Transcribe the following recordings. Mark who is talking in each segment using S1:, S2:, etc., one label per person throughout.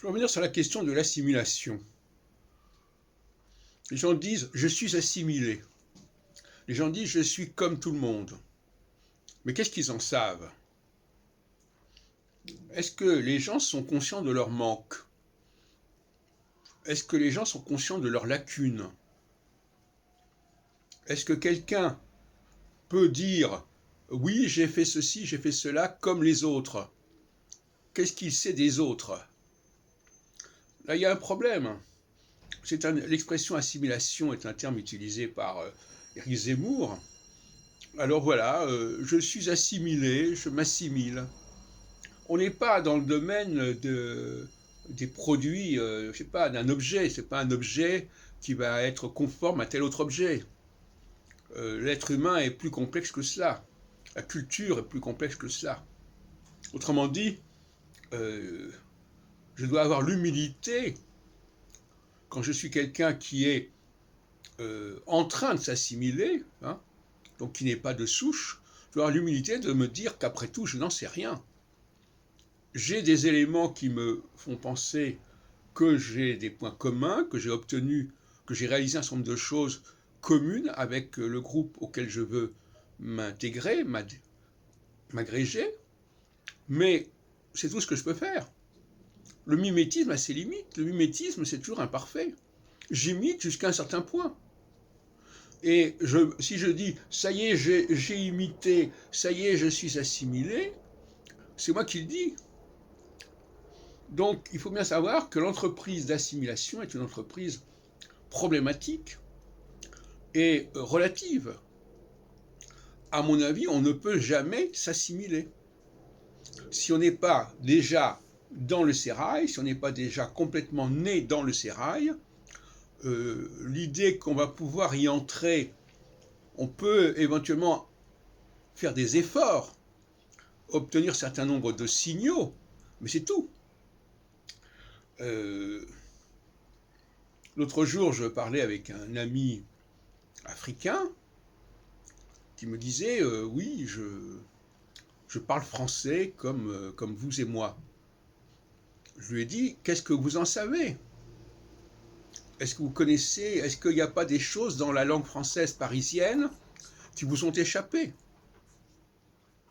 S1: vais revenir sur la question de l'assimilation. Les gens disent « je suis assimilé ». Les gens disent « je suis comme tout le monde ». Mais qu'est-ce qu'ils en savent? Est-ce que les gens sont conscients de leur manque? Est-ce que les gens sont conscients de leurs lacunes? Est-ce que quelqu'un peut dire « oui, j'ai fait ceci, j'ai fait cela comme les autres ». Qu'est-ce qu'il sait des autres? Là, il y a un problème. L'expression assimilation est un terme utilisé par Éric Zemmour. Alors voilà, je suis assimilé, je m'assimile. On n'est pas dans le domaine des produits, je sais pas, d'un objet. C'est pas un objet qui va être conforme à tel autre objet. L'être humain est plus complexe que cela. La culture est plus complexe que cela. Autrement dit, je dois avoir l'humilité, quand je suis quelqu'un qui est en train de s'assimiler, hein, donc qui n'est pas de souche, je dois avoir l'humilité de me dire qu'après tout, je n'en sais rien. J'ai des éléments qui me font penser que j'ai des points communs, que j'ai obtenu, que j'ai réalisé un certain nombre de choses communes avec le groupe auquel je veux m'intégrer, m'agréger, mais c'est tout ce que je peux faire. Le mimétisme a ses limites. Le mimétisme, c'est toujours imparfait. J'imite jusqu'à un certain point. Et si je dis « ça y est, j'ai imité, ça y est, je suis assimilé », c'est moi qui le dis. Donc, il faut bien savoir que l'entreprise d'assimilation est une entreprise problématique et relative. À mon avis, on ne peut jamais s'assimiler. Si on n'est pas déjà dans le sérail, si on n'est pas déjà complètement né dans le sérail, l'idée qu'on va pouvoir y entrer, on peut éventuellement faire des efforts, obtenir un certain nombre de signaux, mais c'est tout. L'autre jour, je parlais avec un ami africain qui me disait oui, je parle français comme vous et moi. Je lui ai dit, qu'est-ce que vous en savez? Est-ce que vous connaissez, est-ce qu'il n'y a pas des choses dans la langue française parisienne qui vous ont échappé?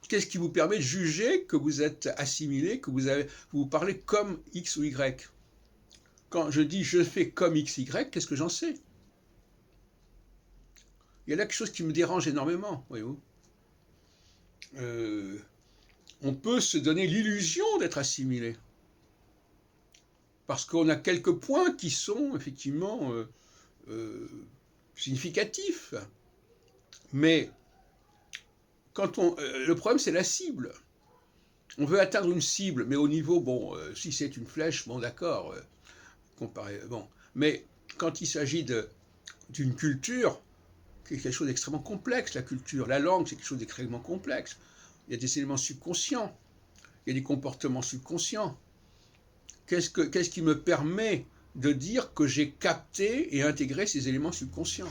S1: Qu'est-ce qui vous permet de juger que vous êtes assimilé, que vous parlez comme X ou Y? Quand je dis je fais comme X, Y, qu'est-ce que j'en sais? Il y a là quelque chose qui me dérange énormément, voyez-vous. On peut se donner l'illusion d'être assimilé. Parce qu'on a quelques points qui sont effectivement significatifs. Mais le problème, c'est la cible. On veut atteindre une cible, mais au niveau, bon, si c'est une flèche, bon d'accord, bon. Mais quand il s'agit d'une culture, c'est quelque chose d'extrêmement complexe, la culture. La langue, c'est quelque chose d'extrêmement complexe. Il y a des éléments subconscients, il y a des comportements subconscients. Qu'est-ce qui me permet de dire que j'ai capté et intégré ces éléments subconscients?